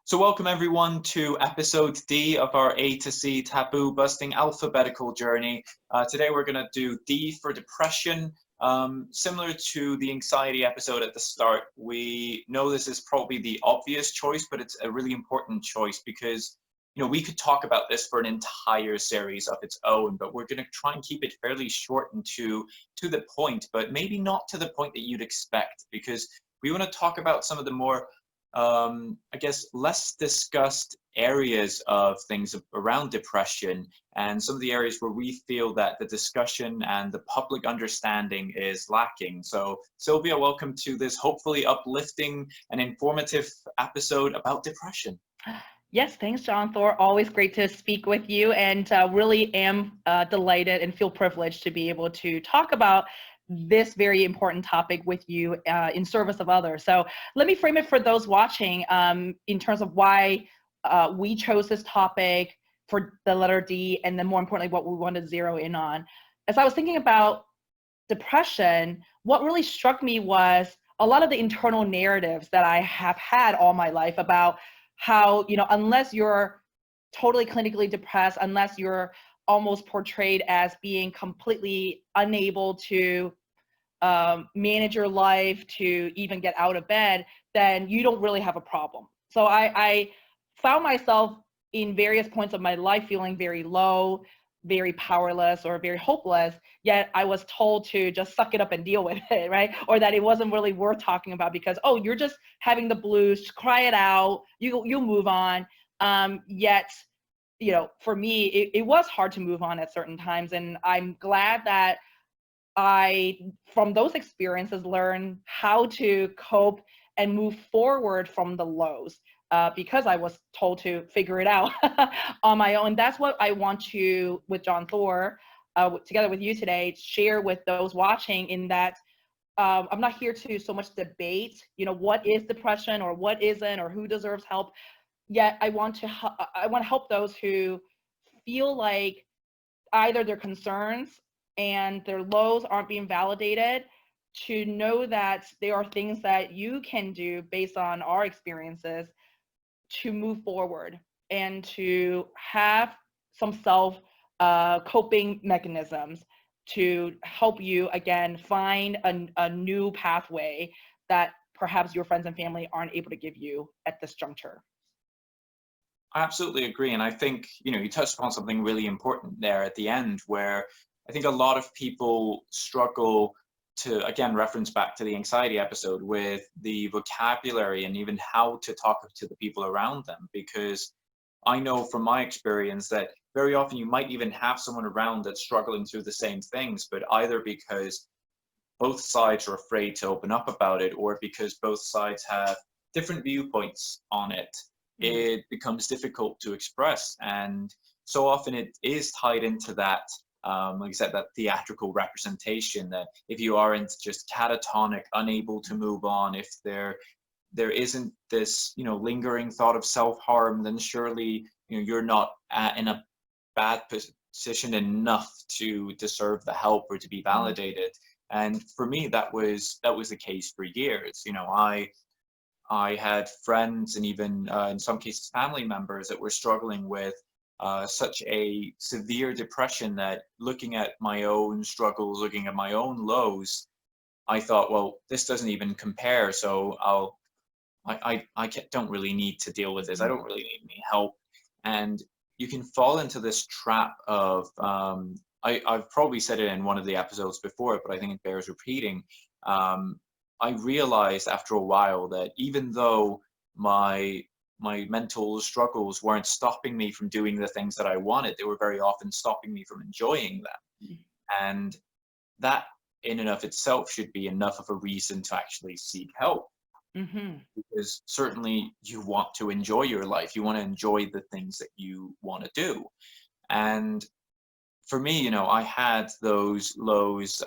So welcome everyone to episode D of our A to C taboo busting alphabetical journey. Today we're going to do D for depression. Similar to the anxiety episode at the start, we know this is probably the obvious choice, but it's a really important choice because we could talk about this for an entire series of its own, but we're going to try and keep it fairly short and to the point, but maybe not to the point that you'd expect, because we want to talk about some of the more I guess, less discussed areas of things around depression and some of the areas where we feel that the discussion and the public understanding is lacking. So, Sylvia, welcome to this hopefully uplifting and informative episode about depression. Yes, thanks, John Thor. Always great to speak with you, and really am delighted and feel privileged to be able to talk about this very important topic with you in service of others. So let me frame it for those watching in terms of why we chose this topic for the letter D, and then more importantly, what we want to zero in on. As I was thinking about depression, what really struck me was a lot of the internal narratives that I have had all my life about how, unless you're totally clinically depressed, unless you're almost portrayed as being completely unable to manage your life, to even get out of bed, then you don't really have a problem. So I found myself in various points of my life feeling very low, very powerless, or very hopeless, yet I was told to just suck it up and deal with it, right? Or that it wasn't really worth talking about because, oh, you're just having the blues, cry it out, you'll move on. Yet, for me, it was hard to move on at certain times. And I'm glad that I, from those experiences, learned how to cope and move forward from the lows because I was told to figure it out on my own. That's what I want to, with John Thor, together with you today, share with those watching, in that I'm not here to so much debate, what is depression or what isn't, or who deserves help. Yet I want to help those who feel like either their concerns and their lows aren't being validated, to know that there are things that you can do based on our experiences to move forward and to have some self coping mechanisms to help you again find a new pathway that perhaps your friends and family aren't able to give you at this juncture. I absolutely agree. And I think, you touched upon something really important there at the end, where I think a lot of people struggle to, again, reference back to the anxiety episode with the vocabulary and even how to talk to the people around them. Because I know from my experience that very often you might even have someone around that's struggling through the same things, but either because both sides are afraid to open up about it, or because both sides have different viewpoints on it, it becomes difficult to express. And so often it is tied into that, like I said, that theatrical representation, that if you aren't just catatonic, unable to move on, if there isn't this, lingering thought of self-harm, then surely, you're not in a bad position enough to deserve the help or to be validated. And for me, that was the case for years. I had friends and even in some cases family members that were struggling with such a severe depression that, looking at my own struggles, looking at my own lows, I thought, well, this doesn't even compare. So don't really need to deal with this. I don't really need any help. And you can fall into this trap of, I've probably said it in one of the episodes before, but I think it bears repeating. I realized after a while that even though my mental struggles weren't stopping me from doing the things that I wanted, they were very often stopping me from enjoying them. And that in and of itself should be enough of a reason to actually seek help. Because certainly you want to enjoy your life. You want to enjoy the things that you want to do. And for me, I had those lows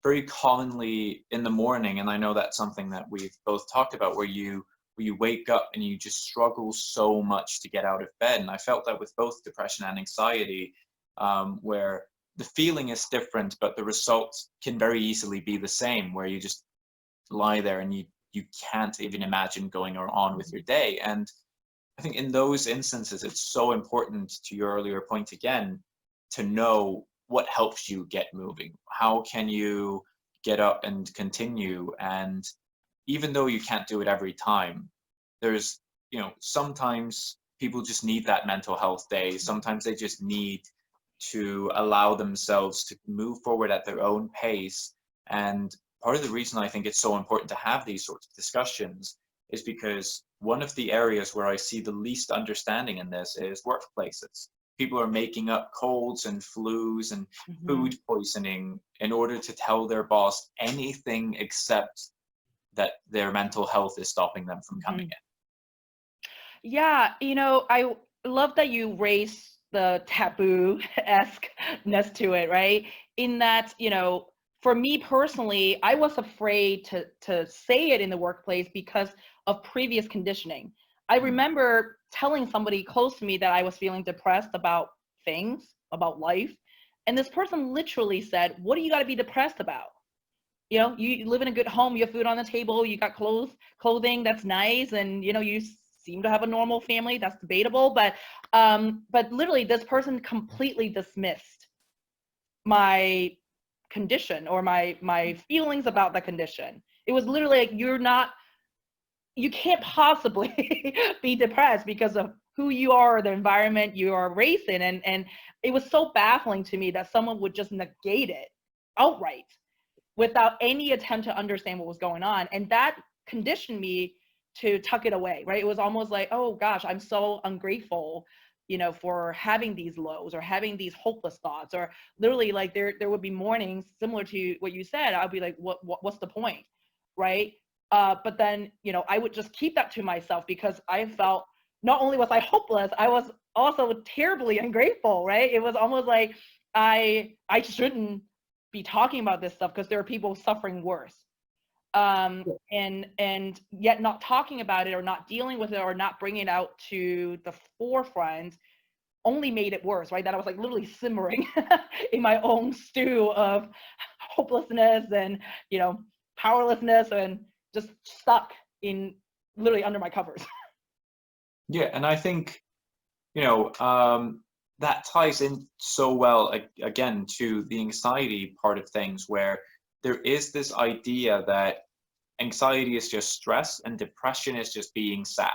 very commonly in the morning, and I know that's something that we've both talked about, where you wake up and you just struggle so much to get out of bed. And I felt that with both depression and anxiety, where the feeling is different, but the results can very easily be the same, where you just lie there and you can't even imagine going on with your day. And I think in those instances, it's so important, to your earlier point again, to know what helps you get moving. How can you get up and continue? And even though you can't do it every time, there's, sometimes people just need that mental health day. Sometimes they just need to allow themselves to move forward at their own pace. And part of the reason I think it's so important to have these sorts of discussions is because one of the areas where I see the least understanding in this is workplaces. People are making up colds and flus and Mhm. food poisoning in order to tell their boss anything except that their mental health is stopping them from coming Mhm. in. Yeah, I love that you raise the taboo-esque-ness to it, right? In that, for me personally, I was afraid to say it in the workplace because of previous conditioning. I Mm, remember telling somebody close to me that I was feeling depressed about things, about life, and this person literally said, "What do you got to be depressed about? You live in a good home, you have food on the table, you got clothing that's nice, and you seem to have a normal family. That's debatable, but literally this person completely dismissed my condition or my feelings about the condition. It was literally like, you can't possibly be depressed because of who you are or the environment you are raised in, and it was so baffling to me that someone would just negate it outright without any attempt to understand what was going on. And that conditioned me to tuck it away, right? It was almost like, oh gosh, I'm so ungrateful, for having these lows or having these hopeless thoughts, or literally like there would be mornings similar to what you said. I'd be like, what's the point, right? But then, I would just keep that to myself because I felt not only was I hopeless, I was also terribly ungrateful, right? It was almost like I shouldn't be talking about this stuff because there are people suffering worse, and yet not talking about it or not dealing with it or not bringing it out to the forefront only made it worse, right? That I was like literally simmering in my own stew of hopelessness and powerlessness, and just stuck in literally under my covers. yeah, and I think, that ties in so well again to the anxiety part of things, where there is this idea that anxiety is just stress and depression is just being sad.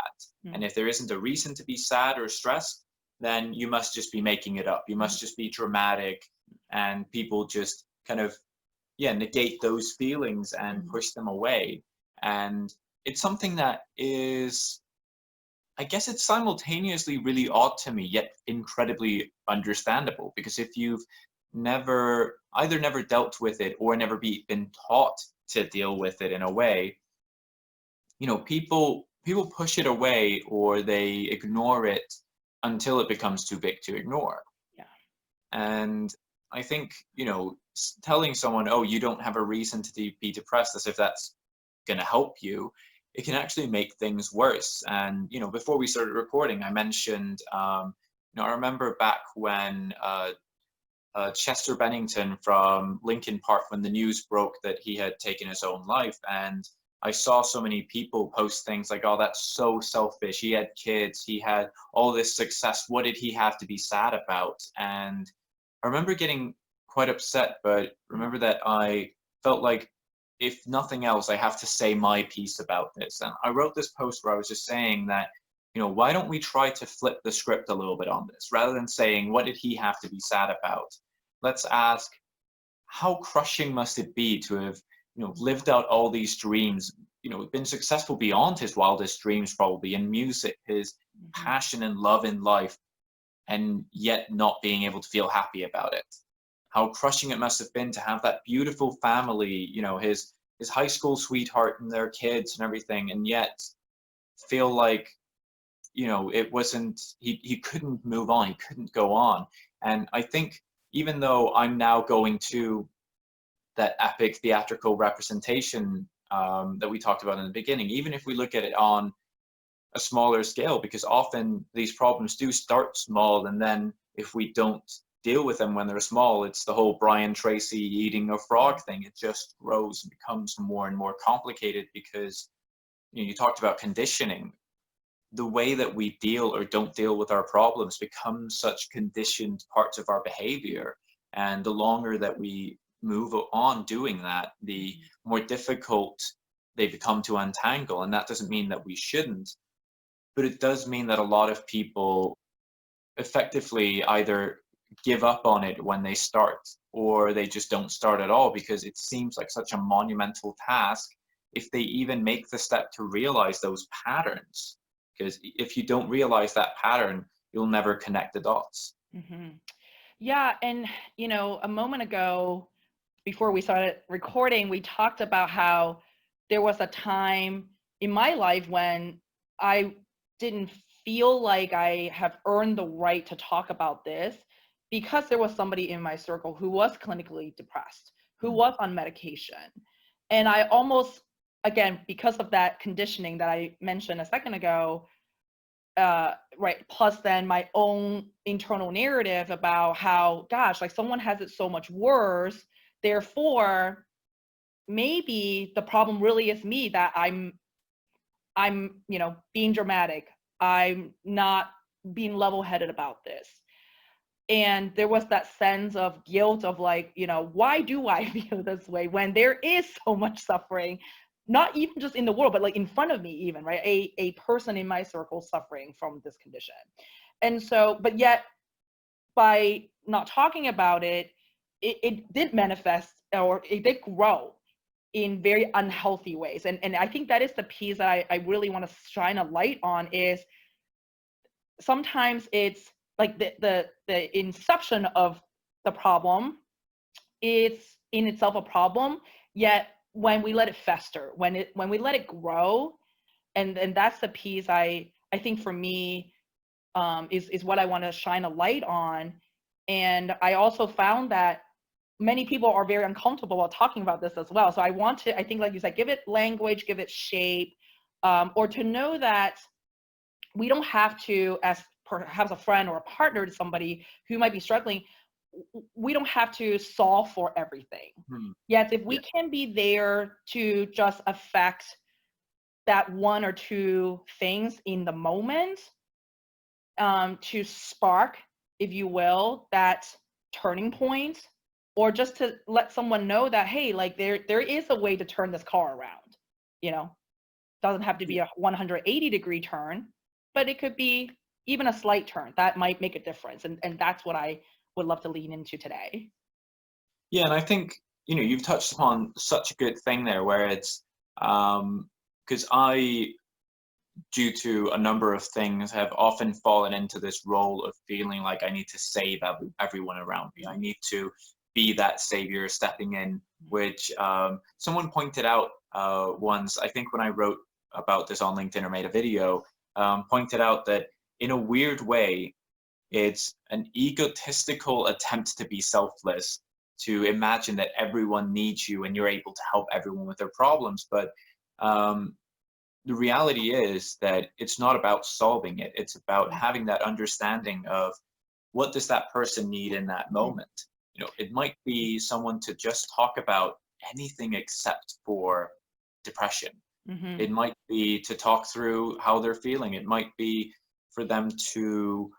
And if there isn't a reason to be sad or stressed, then you must just be making it up. You must just be dramatic, and people just kind of, yeah, negate those feelings and Mhm. push them away. And it's something that is, I guess it's simultaneously really odd to me, yet incredibly understandable. Because if you've never dealt with it or been taught to deal with it in a way, people push it away or they ignore it until it becomes too big to ignore. Yeah. And I think, telling someone, oh, you don't have a reason to be depressed, as if that's going to help you, it can actually make things worse. And, before we started recording, I mentioned, I remember back when Chester Bennington from Linkin Park, when the news broke that he had taken his own life. And I saw so many people post things like, oh, that's so selfish. He had kids, he had all this success. What did he have to be sad about? And I remember getting quite upset, but remember that I felt like, if nothing else, I have to say my piece about this. And I wrote this post where I was just saying that, why don't we try to flip the script a little bit on this? Rather than saying, what did he have to be sad about? Let's ask, how crushing must it be to have, lived out all these dreams, been successful beyond his wildest dreams, probably in music, his Mhm. passion and love in life, and yet not being able to feel happy about it. How crushing it must have been to have that beautiful family, his high school sweetheart and their kids and everything, and yet feel like, it wasn't, he couldn't move on, he couldn't go on. And I think, even though I'm now going to that epic theatrical representation, that we talked about in the beginning, even if we look at it on a smaller scale, because often these problems do start small, and then if we don't deal with them when they're small, it's the whole Brian Tracy eating a frog thing. It just grows and becomes more and more complicated because, you talked about conditioning. the way that we deal or don't deal with our problems becomes such conditioned parts of our behavior. And the longer that we move on doing that, the more difficult they become to untangle. And that doesn't mean that we shouldn't, but it does mean that a lot of people effectively either give up on it when they start, or they just don't start at all because it seems like such a monumental task if they even make the step to realize those patterns. Because if you don't realize that pattern, you'll never connect the dots. Hmm. Yeah, and a moment ago, before we started recording, we talked about how there was a time in my life when I didn't feel like I have earned the right to talk about this because there was somebody in my circle who was clinically depressed, who was on medication. And I almost, again, because of that conditioning that I mentioned a second ago, right, plus then my own internal narrative about how, gosh, like someone has it so much worse, therefore maybe the problem really is me, that I'm being dramatic, I'm not being level-headed about this. And there was that sense of guilt of like, why do I feel this way when there is so much suffering, not even just in the world, but like in front of me even, right? A person in my circle suffering from this condition. And so, but yet by not talking about it, it did manifest, or it did grow in very unhealthy ways. And I think that is the piece that I really want to shine a light on, is sometimes it's like the inception of the problem, it's in itself a problem, yet when we let it fester, when we let it grow, and that's the piece I think for me, is what I want to shine a light on. And I also found that many people are very uncomfortable while talking about this as well. So I think, like you said, give it language, give it shape, or to know that we don't have to, as perhaps a friend or a partner to somebody who might be struggling, we don't have to solve for everything. Yes, if we Yeah. can be there to just affect that one or two things in the moment, to spark, if you will, that turning point, or just to let someone know that, hey, like there is a way to turn this car around. Doesn't have to be a 180-degree turn, but it could be even a slight turn that might make a difference. And that's what I would love to lean into today. Yeah, and I think, you've touched upon such a good thing there, where it's because I, due to a number of things, have often fallen into this role of feeling like I need to save everyone around me. I need to be that savior stepping in, which someone pointed out once, I think when I wrote about this on LinkedIn or made a video, pointed out that in a weird way, it's an egotistical attempt to be selfless, to imagine that everyone needs you and you're able to help everyone with their problems. But the reality is that it's not about solving it. It's about having that understanding of what does that person need in that moment. It might be someone to just talk about anything except for depression. Mm-hmm. It might be to talk through how they're feeling. It might be for them to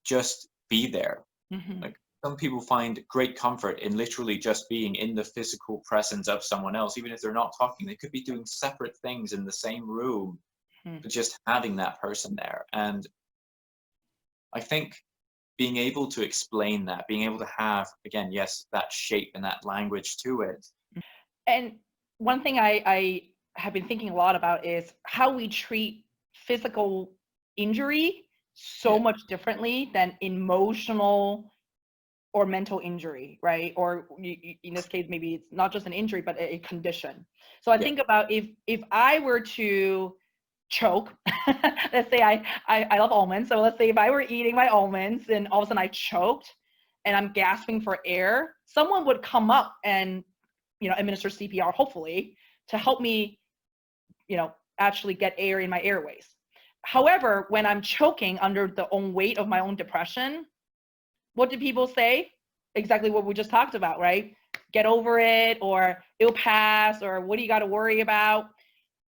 just be there. Mm-hmm. Like, some people find great comfort in literally just being in the physical presence of someone else, even if they're not talking. They could be doing separate things in the same room, Mm-hmm. but just having that person there. And I think being able to explain that, being able to have, again, yes, that shape and that language to it. And one thing I have been thinking a lot about is how we treat physical injury so Yeah, much differently than emotional or mental injury, right? Or in this case, maybe it's not just an injury, but a condition. So I yeah, think about if I were to choke, let's say I love almonds. So let's say if I were eating my almonds and all of a sudden I choked and I'm gasping for air, someone would come up and administer CPR, hopefully, to help me, actually get air in my airways. However, when I'm choking under the own weight of my own depression, what do people say? Exactly what we just talked about, right? Get over it, or it'll pass, or what do you got to worry about?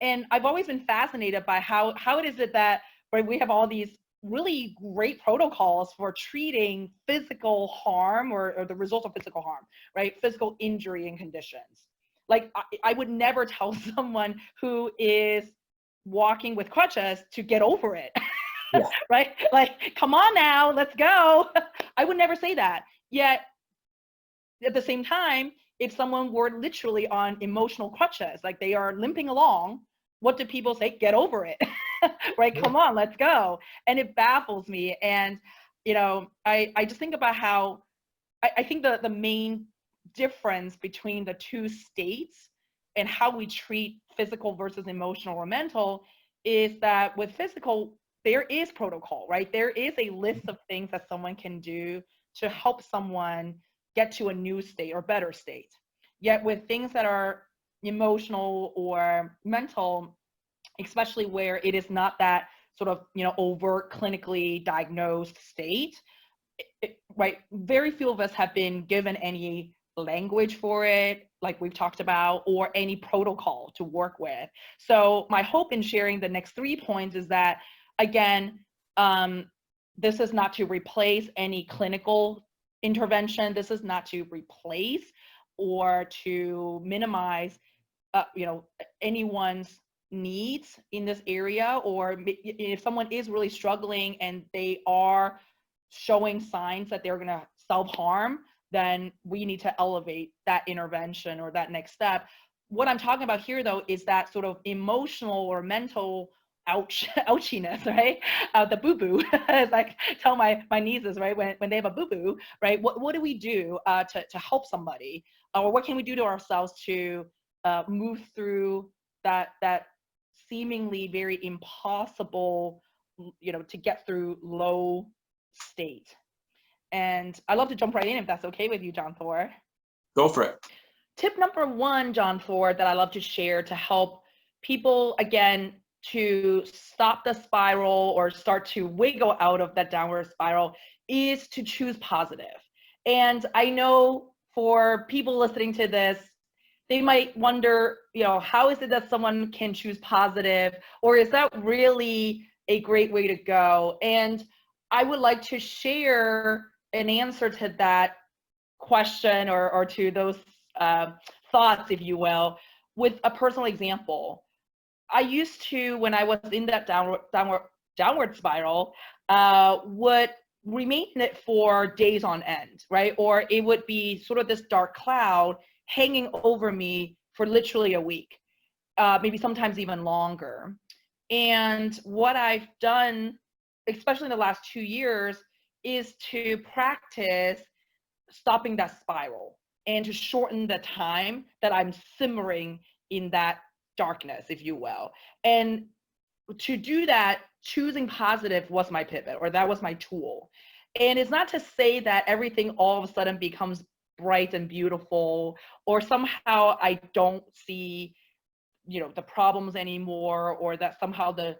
And I've always been fascinated by how it is that right? We have all these really great protocols for treating physical harm or the result of physical harm, right? Physical injury and conditions. Like I would never tell someone who is walking with crutches to get over it, Yeah. right? Like, come on now, let's go. I would never say that. Yet at the same time, if someone were literally on emotional crutches, like they are limping along, what do people say? Get over it, right? Yeah. Come on, let's go. And it baffles me. And, I just think about how I think the main difference between the two states and how we treat physical versus emotional or mental is that with physical, there is protocol, right? There is a list of things that someone can do to help someone get to a new state or better state. Yet with things that are emotional or mental, especially where it is not that sort of, overt clinically diagnosed state, right, very few of us have been given any language for it, like we've talked about, or any protocol to work with. So my hope in sharing the next 3 points is that, again, this is not to replace any clinical intervention. This is not to replace or to minimize, anyone's needs in this area, or if someone is really struggling and they are showing signs that they're going to self-harm, then we need to elevate that intervention or that next step. What I'm talking about here, though, is that sort of emotional or mental ouchiness, right? The boo-boo, as I tell my nieces, right, when they have a boo-boo, right? What do we do to help somebody, or what can we do to ourselves to move through that seemingly very impossible, to get through low state? And I'd love to jump right in if that's okay with you, John Thor. Go for it. Tip number 1, John Thor, that I love to share to help people, again, to stop the spiral or start to wiggle out of that downward spiral, is to choose positive. And I know for people listening to this, they might wonder, how is it that someone can choose positive, or is that really a great way to go? And I would like to share an answer to that question, or to those thoughts, if you will, with a personal example. I used to, when I was in that downward spiral, would remain in it for days on end, right? Or it would be sort of this dark cloud hanging over me for literally a week, maybe sometimes even longer. And what I've done, especially in the last 2 years, is to practice stopping that spiral and to shorten the time that I'm simmering in that darkness, if you will. And to do that, choosing positive was my pivot, or that was my tool. And it's not to say that everything all of a sudden becomes bright and beautiful, or somehow I don't see, the problems anymore, or that somehow the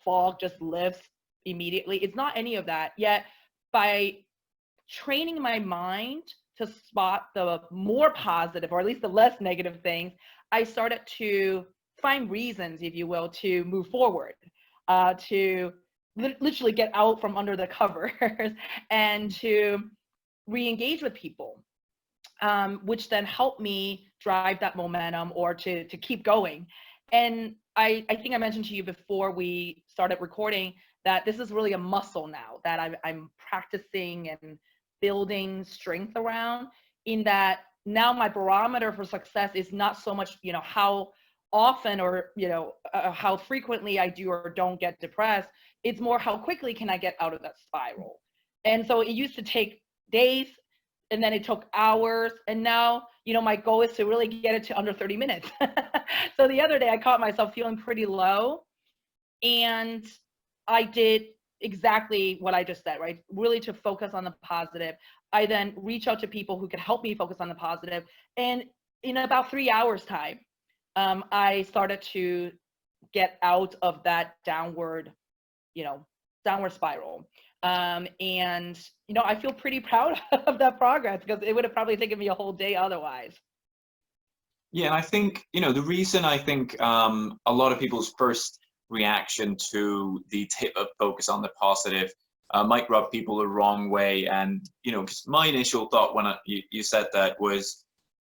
fog just lifts immediately. It's not any of that. Yet by training my mind to spot the more positive, or at least the less negative things, I started to find reasons, if you will, to move forward, to literally get out from under the covers and to re-engage with people, which then helped me drive that momentum, or to keep going. And I think I mentioned to you before we started recording that this is really a muscle now that I'm practicing and building strength around, in that now my barometer for success is not so much, how often, or, how frequently I do or don't get depressed. It's more how quickly can I get out of that spiral. And so it used to take days, and then it took hours, and now, my goal is to really get it to under 30 minutes. So the other day I caught myself feeling pretty low, and I did exactly what I just said, right? Really to focus on the positive. I then reach out to people who could help me focus on the positive. And in about 3 hours time, I started to get out of that downward spiral. And, I feel pretty proud of that progress, because it would have probably taken me a whole day otherwise. Yeah, and I think, the reason I think a lot of people's first reaction to the tip of focus on the positive might rub people the wrong way. And, you know, 'cause my initial thought when you said that was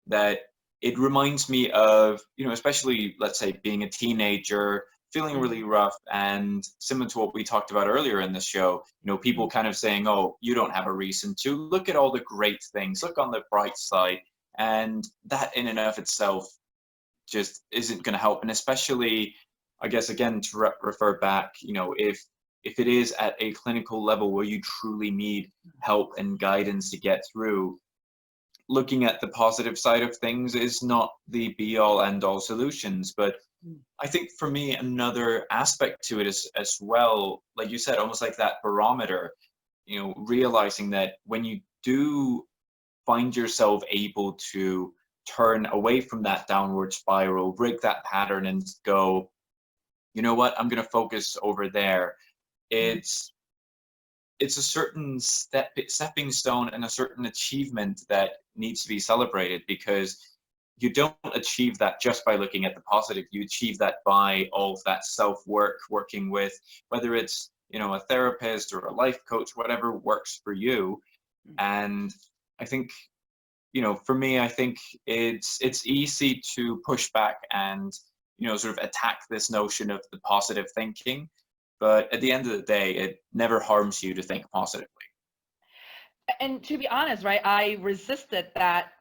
that it reminds me of, you know, especially let's say being a teenager, feeling really rough, and similar to what we talked about earlier in the show, you know, people kind of saying, oh, you don't have a reason to, look at all the great things, look on the bright side. And that in and of itself just isn't going to help. And especially, I guess, again, to refer back, you know, if it is at a clinical level where you truly need help and guidance to get through, looking at the positive side of things is not the be all end all solutions. But I think for me, another aspect to it is as well, like you said, almost like that barometer, you know, realizing that when you do find yourself able to turn away from that downward spiral, break that pattern and go, you know what, I'm going to focus over there. It's it's a certain stepping stone and a certain achievement that needs to be celebrated, because you don't achieve that just by looking at the positive. You achieve that by all of that self work, working with, whether it's, you know, a therapist or a life coach, whatever works for you. And I think, you know, for me, I think it's easy to push back and, you know, sort of attack this notion of the positive thinking, but at the end of the day, it never harms you to think positively. And to be honest, right, I resisted that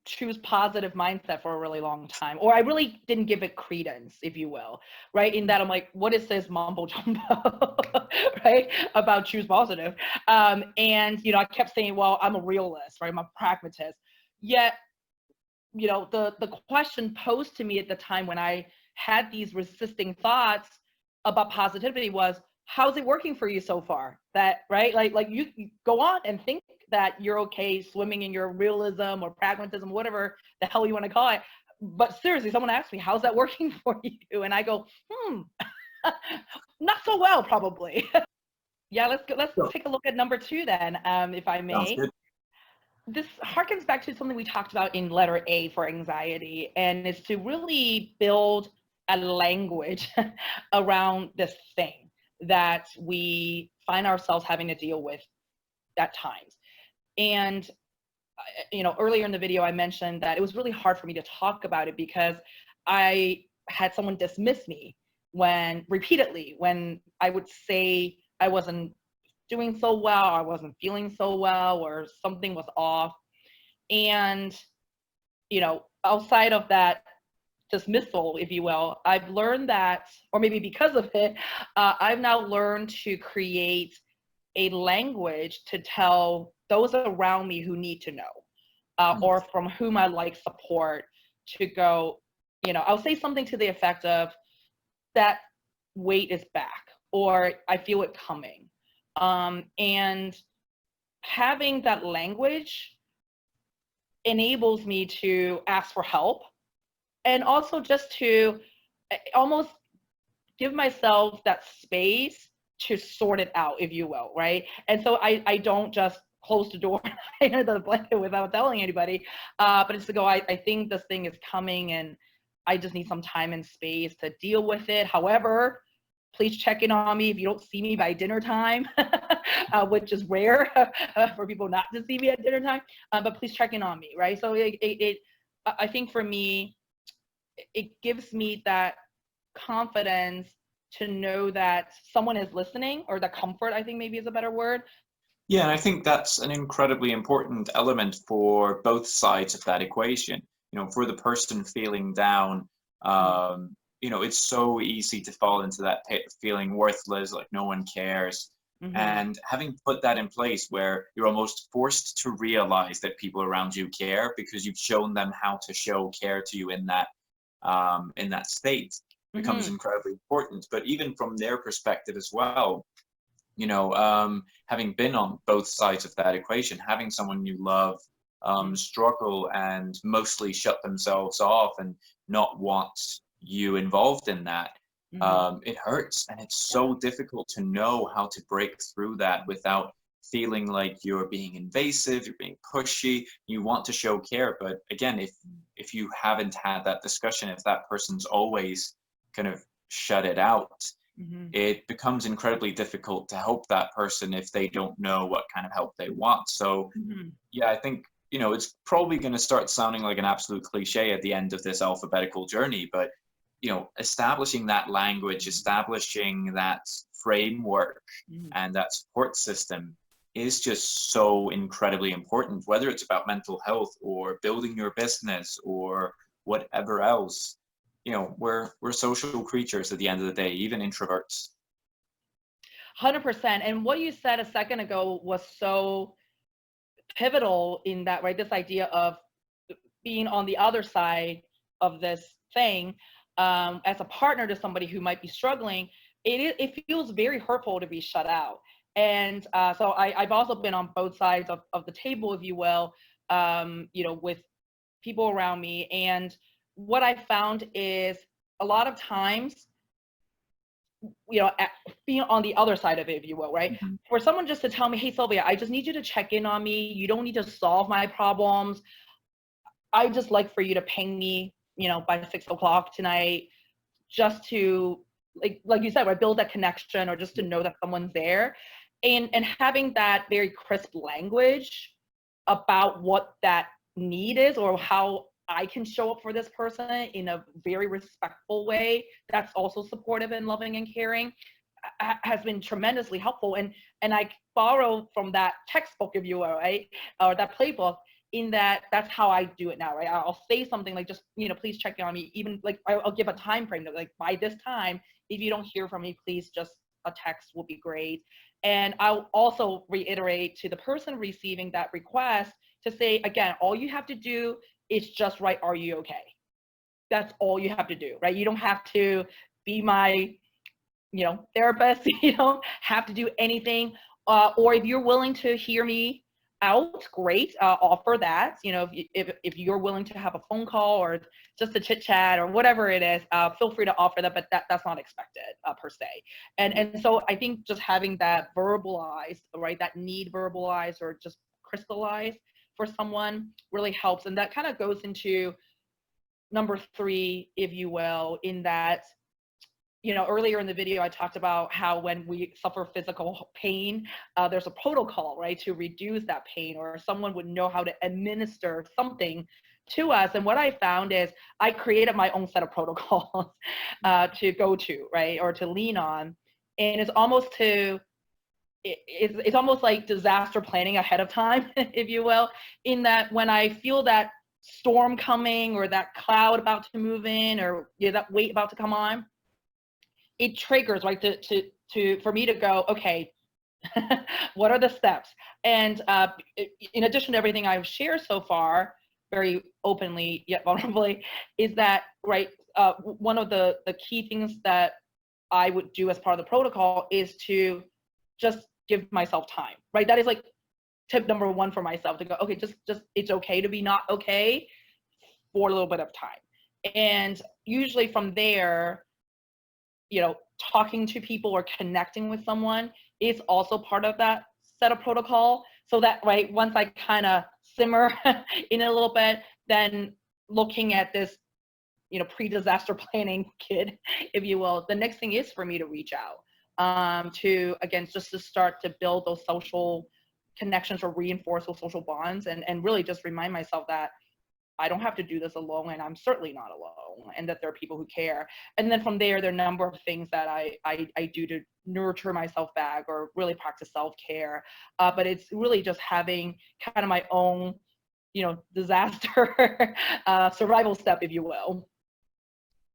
choose positive mindset for a really long time, or I really didn't give it credence, if you will, right? In that I'm like, what is this mumbo jumbo, right, about choose positive? And you know, I kept saying, well, I'm a realist, right? I'm a pragmatist. Yet, you know, the question posed to me at the time when I had these resisting thoughts about positivity was, how's it working for you so far? That, right, like you go on and think that you're okay swimming in your realism or pragmatism, whatever the hell you want to call it. But seriously, someone asked me, how's that working for you? And I go, not so well, probably. Yeah, let's So, take a look at number two then, if I sounds may. good. This harkens back to something we talked about in letter A for anxiety, and is to really build a language around this thing that we find ourselves having to deal with at times. And you know, earlier in the video, I mentioned that it was really hard for me to talk about it because I had someone dismiss me repeatedly when I would say I wasn't doing so well, I wasn't feeling so well, or something was off. And, you know, outside of that dismissal, if you will, I've learned that, or maybe because of it, I've now learned to create a language to tell those around me who need to know, or from whom I like support, to go, you know, I'll say something to the effect of, that weight is back, or I feel it coming. And having that language enables me to ask for help, and also just to almost give myself that space to sort it out, if you will, right? And so I don't just close the door under the blanket without telling anybody, but it's to go, I think this thing is coming, and I just need some time and space to deal with it. However, please check in on me if you don't see me by dinner time, which is rare for people not to see me at dinner time, but please check in on me, right? So I think for me, it gives me that confidence to know that someone is listening, or the comfort, I think maybe is a better word. Yeah, and I think that's an incredibly important element for both sides of that equation. You know, for the person feeling down, you know, it's so easy to fall into that pit of feeling worthless, like no one cares. Mm-hmm. And having put that in place where you're almost forced to realize that people around you care because you've shown them how to show care to you in that state, becomes Mm-hmm. incredibly important. But even from their perspective as well, you know, having been on both sides of that equation, having someone you love struggle and mostly shut themselves off and not want you involved in that, Mm-hmm. it hurts. And it's Yeah. so difficult to know how to break through that without feeling like you're being invasive, you're being pushy, you want to show care. But again, if you haven't had that discussion, if that person's always kind of shut it out, Mhm. it becomes incredibly difficult to help that person if they don't know what kind of help they want. So Mhm. yeah, I think, it's probably going to start sounding like an absolute cliche at the end of this alphabetical journey, but, establishing that language, establishing that framework Mhm. and that support system is just so incredibly important, whether it's about mental health or building your business or whatever else. We're social creatures at the end of the day, even introverts. 100%. And what you said a second ago was so pivotal in that, right? This idea of being on the other side of this thing, as a partner to somebody who might be struggling, it feels very hurtful to be shut out. And so I've also been on both sides of the table, if you will, with people around me. And what I found is a lot of times, being on the other side of it, if you will, right? Mhm. For someone just to tell me, hey, Sylvia, I just need you to check in on me. You don't need to solve my problems. I just like for you to ping me, by 6 o'clock tonight, just to like you said, right, build that connection or just to know that someone's there. And having that very crisp language about what that need is or how I can show up for this person in a very respectful way that's also supportive and loving and caring has been tremendously helpful. And I borrow from that textbook, if you will, right, or that playbook, in that that's how I do it now, right? I'll say something like, just, please check in on me. Even like I'll give a time frame that, like, by this time, if you don't hear from me, please just a text will be great. And I'll also reiterate to the person receiving that request to say, again, all you have to do is just write, are you okay? That's all you have to do, right? You don't have to be my, therapist. You don't have to do anything. Or if you're willing to hear me out, great. Offer that. If you're willing to have a phone call or just a chit chat or whatever it is, feel free to offer that. But that's not expected, per se. And so I think just having that verbalized, right, that need verbalized or just crystallized for someone really helps. And that kind of goes into number three, if you will, in that, earlier in the video, I talked about how when we suffer physical pain, there's a protocol, right, to reduce that pain, or someone would know how to administer something to us. And what I found is I created my own set of protocols to go to, right, or to lean on. And it's almost like disaster planning ahead of time, if you will, in that when I feel that storm coming or that cloud about to move in or that weight about to come on, it triggers, right, for me to go, okay, what are the steps? And in addition to everything I've shared so far, very openly yet vulnerably, is that, right, one of the key things that I would do as part of the protocol is to just give myself time, right? That is like tip number one for myself, to go, okay, just it's okay to be not okay for a little bit of time. And usually from there, talking to people or connecting with someone is also part of that set of protocol. So that, right, once I kind of simmer in a little bit, then looking at this, pre-disaster planning kid, if you will, the next thing is for me to reach out, to, again, just to start to build those social connections or reinforce those social bonds, and really just remind myself that I don't have to do this alone, and I'm certainly not alone, and that there are people who care. And then from there are a number of things that I do to nurture myself back or really practice self-care. But it's really just having kind of my own, disaster survival step, if you will.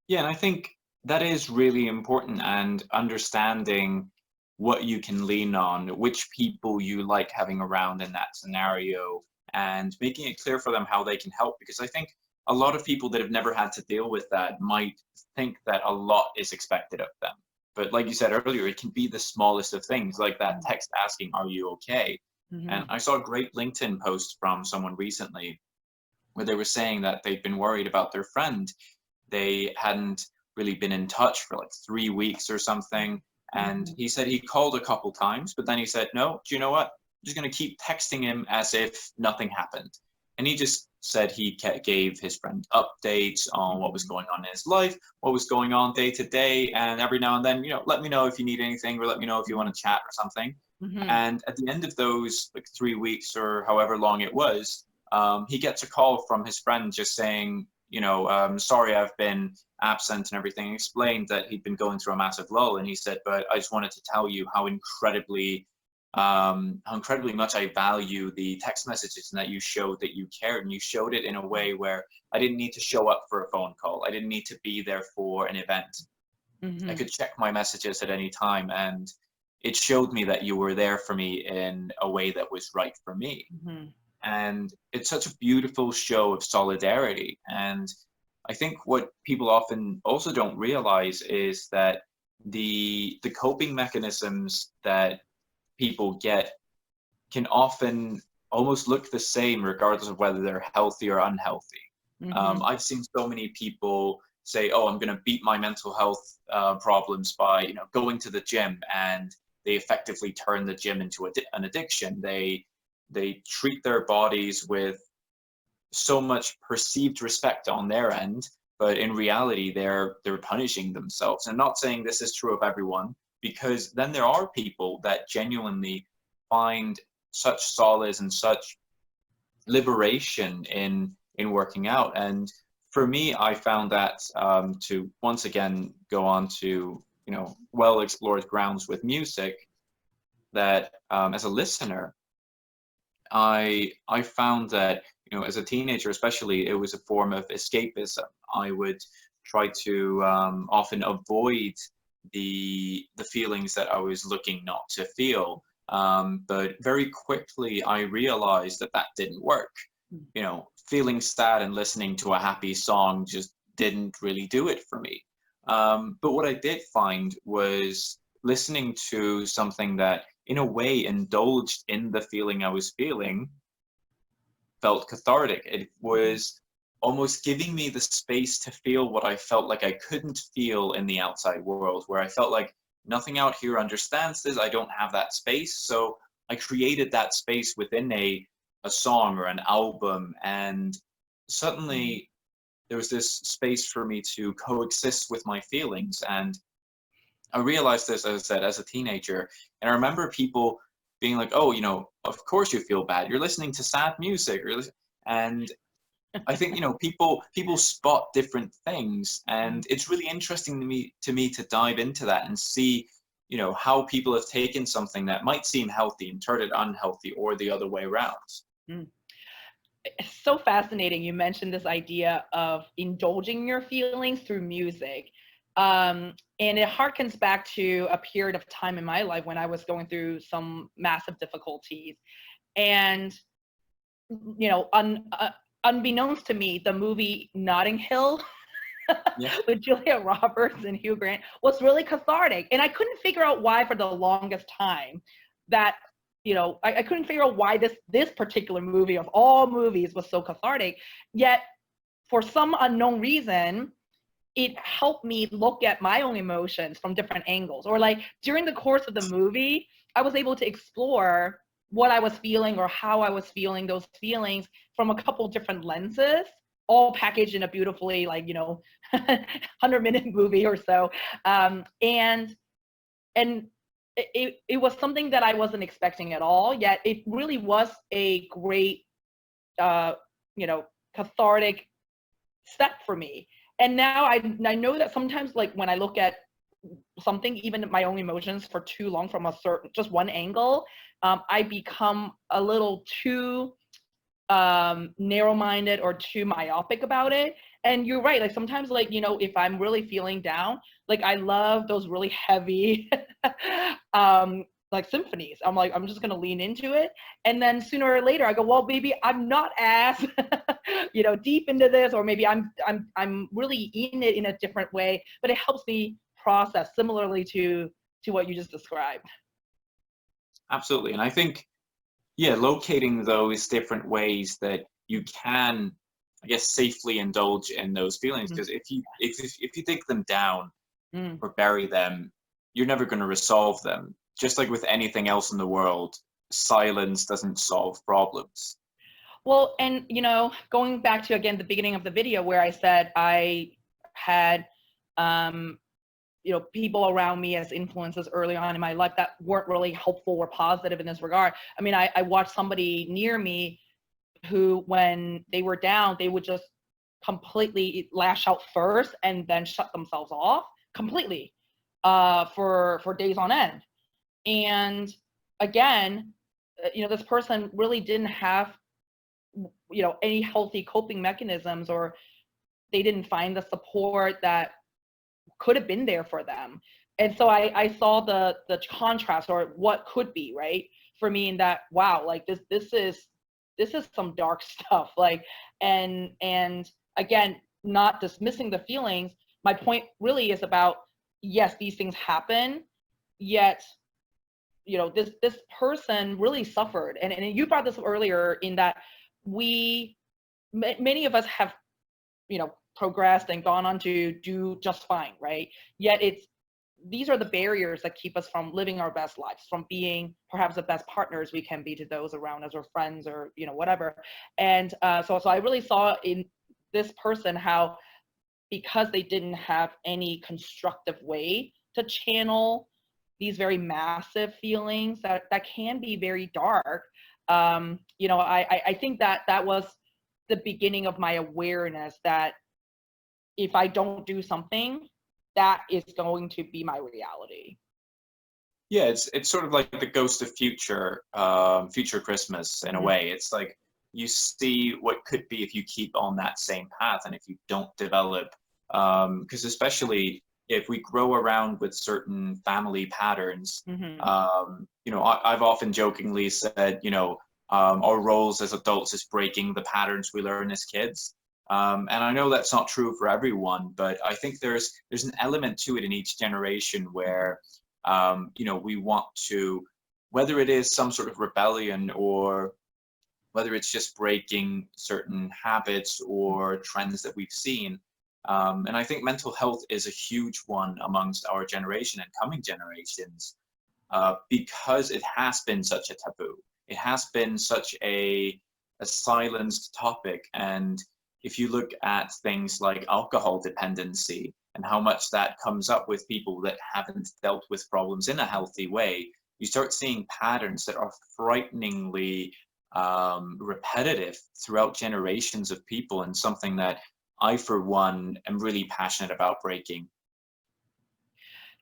Yeah, and I think that is really important, and understanding what you can lean on, which people you like having around in that scenario, and making it clear for them how they can help. Because I think a lot of people that have never had to deal with that might think that a lot is expected of them. But like you said earlier, it can be the smallest of things, like that text asking, "Are you okay?" And Mm-hmm. I saw a great LinkedIn post from someone recently where they were saying that they'd been worried about their friend. They hadn't really been in touch for like 3 weeks or something. And Mm-hmm. he said he called a couple times, but then he said, no, do you know what? I'm just going to keep texting him as if nothing happened. And he just said he gave his friend updates on what was going on in his life, what was going on day to day, and every now and then, let me know if you need anything, or let me know if you want to chat or something. Mm-hmm. And at the end of those like 3 weeks or however long it was, he gets a call from his friend just saying, sorry, I've been absent and everything. He explained that he'd been going through a massive lull, and he said, but I just wanted to tell you how incredibly much I value the text messages, and that you showed that you cared, and you showed it in a way where I didn't need to show up for a phone call. I didn't need to be there for an event. I Mm-hmm. could check my messages at any time, and it showed me that you were there for me in a way that was right for me. Mm-hmm. And it's such a beautiful show of solidarity. And I think what people often also don't realize is that the coping mechanisms that people get can often almost look the same regardless of whether they're healthy or unhealthy. Mm-hmm. I've seen so many people say, "Oh, I'm going to beat my mental health problems by, going to the gym," and they effectively turn the gym into an addiction. They treat their bodies with so much perceived respect on their end, but in reality, they're punishing themselves. And not saying this is true of everyone, because then there are people that genuinely find such solace and such liberation in working out. And for me, I found that to once again go on to well explored grounds with music, that as a listener, I found that as a teenager especially, it was a form of escapism. I would try to often avoid the feelings that I was looking not to feel. But very quickly I realized that that didn't work. Feeling sad and listening to a happy song just didn't really do it for me. But what I did find was listening to something that in a way indulged in the feeling I was feeling felt cathartic. It was almost giving me the space to feel what I felt like I couldn't feel in the outside world, where I felt like nothing out here understands this. I don't have that space. So I created that space within a song or an album. And suddenly there was this space for me to coexist with my feelings. And I realized this, as I said, as a teenager. And I remember people being like, "Oh, of course you feel bad. You're listening to sad music." And I think people spot different things, and it's really interesting to me to dive into that and see how people have taken something that might seem healthy and turned it unhealthy, or the other way around. Mm. It's so fascinating. You mentioned this idea of indulging your feelings through music. And it harkens back to a period of time in my life when I was going through some massive difficulties. And, unbeknownst to me, the movie Notting Hill Yeah, with Julia Roberts and Hugh Grant was really cathartic. And I couldn't figure out why for the longest time that, I couldn't figure out why this particular movie of all movies was so cathartic. Yet for some unknown reason, it helped me look at my own emotions from different angles. Or like during the course of the movie, I was able to explore what I was feeling or how I was feeling those feelings from a couple different lenses, all packaged in a beautifully 100-minute movie or so. And it was something that I wasn't expecting at all, yet it really was a great, uh, cathartic step for me. And now I know that sometimes, like when I look at something, even my own emotions, for too long from just one angle, I become a little too narrow-minded or too myopic about it. And you're right, like sometimes, if I'm really feeling down, like I love those really heavy like symphonies. I'm just gonna lean into it, and then sooner or later I go, well, maybe I'm not as deep into this, or maybe I'm really in it in a different way, but it helps me process similarly to what you just described. absolutely. And I think, yeah, locating those different ways that you can, I guess, safely indulge in those feelings. Mm, Because if you dig them down mm. or bury them, you're never going to resolve them. Just like with anything else in the world, silence doesn't solve problems. Well, and going back to again the beginning of the video where I said I had people around me as influences early on in my life that weren't really helpful or positive in this regard. I mean, I watched somebody near me who, when they were down, they would just completely lash out first and then shut themselves off completely for days on end. And again, this person really didn't have any healthy coping mechanisms, or they didn't find the support that could have been there for them. And so I saw the contrast, or what could be, right, for me, in that, wow, like this is some dark stuff. Like, and again, not dismissing the feelings. My point really is about, yes, these things happen, yet this person really suffered. And you brought this up earlier, in that many of us have progressed and gone on to do just fine, right? Yet these are the barriers that keep us from living our best lives, from being perhaps the best partners we can be to those around us, or friends, or whatever. And so I really saw in this person how, because they didn't have any constructive way to channel these very massive feelings that can be very dark, I think that was the beginning of my awareness that if I don't do something, that is going to be my reality. Yeah, it's sort of like the ghost of future Christmas in a way. It's like you see what could be if you keep on that same path, and if you don't develop, because especially if we grow around with certain family patterns, I've often jokingly said, our roles as adults is breaking the patterns we learn as kids. And I know that's not true for everyone, but I think there's an element to it in each generation where, we want to, whether it is some sort of rebellion, or whether it's just breaking certain habits or trends that we've seen. And I think mental health is a huge one amongst our generation and coming generations, because it has been such a taboo. It has been such a silenced topic. And if you look at things like alcohol dependency and how much that comes up with people that haven't dealt with problems in a healthy way, you start seeing patterns that are frighteningly repetitive throughout generations of people, and something that I, for one, am really passionate about breaking.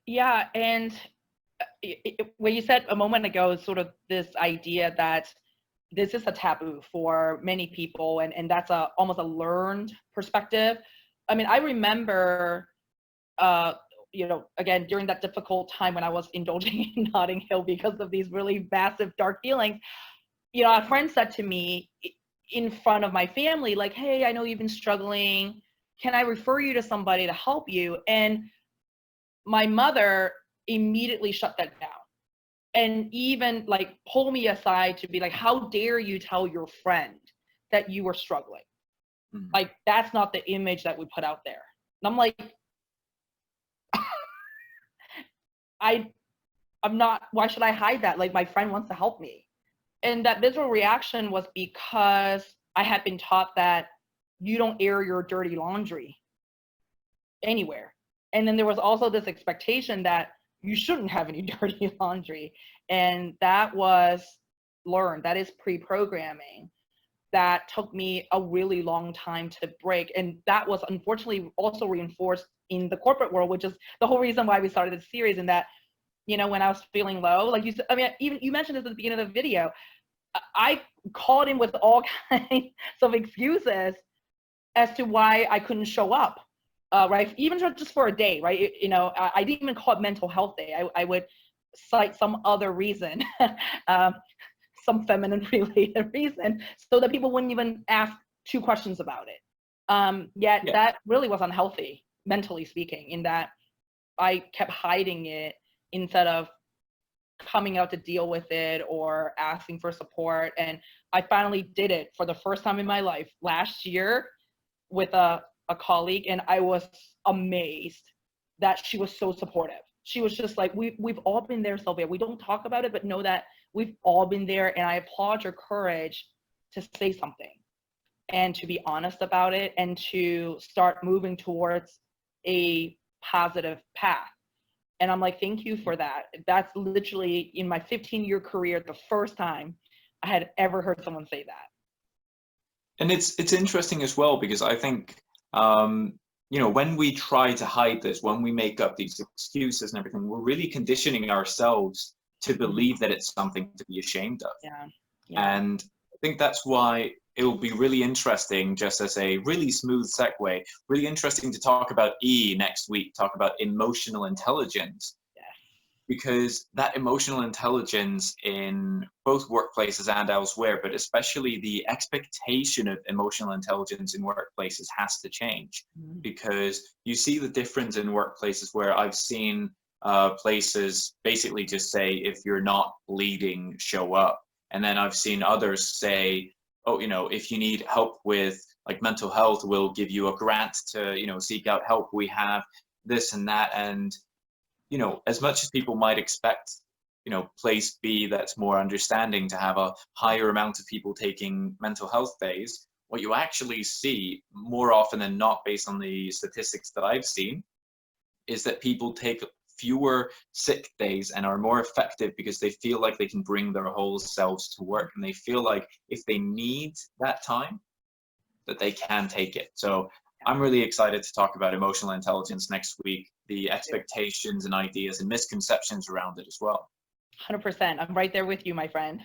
Yeah, and what you said a moment ago is sort of this idea that this is a taboo for many people, and that's almost a learned perspective. I mean, I remember, again, during that difficult time when I was indulging in Notting Hill because of these really massive dark feelings, a friend said to me in front of my family, like, hey, I know you've been struggling. Can I refer you to somebody to help you? And my mother immediately shut that down, and even like pull me aside to be like, how dare you tell your friend that you were struggling? Like, that's not the image that we put out there. And I'm like, I'm not, why should I hide that? Like, my friend wants to help me. And that visceral reaction was because I had been taught that you don't air your dirty laundry anywhere. And then there was also this expectation that you shouldn't have any dirty laundry. And that was learned. That is pre-programming. That took me a really long time to break. And that was unfortunately also reinforced in the corporate world, which is the whole reason why we started this series. And that, when I was feeling low, like you said, I mean, even you mentioned this at the beginning of the video, I called in with all kinds of excuses as to why I couldn't show up. Right, even just for a day, right? I didn't even call it mental health day. I would cite some other reason, some feminine related reason, so that people wouldn't even ask two questions about it. Yet that really was unhealthy, mentally speaking, in that I kept hiding it instead of coming out to deal with it or asking for support. And I finally did it for the first time in my life last year with a colleague, and I was amazed that she was so supportive. She was just like, we've all been there, Sylvia. We don't talk about it, but know that we've all been there, and I applaud your courage to say something and to be honest about it and to start moving towards a positive path. And I'm like, thank you for that. That's literally in my 15-year career, the first time I had ever heard someone say that. And it's interesting as well, because I think, you know, when we try to hide this, when we make up these excuses and everything, we're really conditioning ourselves to believe that it's something to be ashamed of. Yeah. Yeah. And I think that's why it will be really interesting, just as a really smooth segue, really interesting to talk about E next week, talk about emotional intelligence. Yes. Because that emotional intelligence in both workplaces and elsewhere, but especially the expectation of emotional intelligence in workplaces has to change. Mhm. Because you see the difference in workplaces where I've seen places basically just say, if you're not bleeding, show up. And then I've seen others say, oh, you know, if you need help with like mental health, we'll give you a grant to, you know, seek out help. We have this and that. And you know, as much as people might expect, you know, place B that's more understanding to have a higher amount of people taking mental health days, what you actually see more often than not, based on the statistics that I've seen, is that people take fewer sick days and are more effective because they feel like they can bring their whole selves to work, and they feel like if they need that time, that they can take it. So I'm really excited to talk about emotional intelligence next week, the expectations and ideas and misconceptions around it as well. 100%. I'm right there with you, my friend.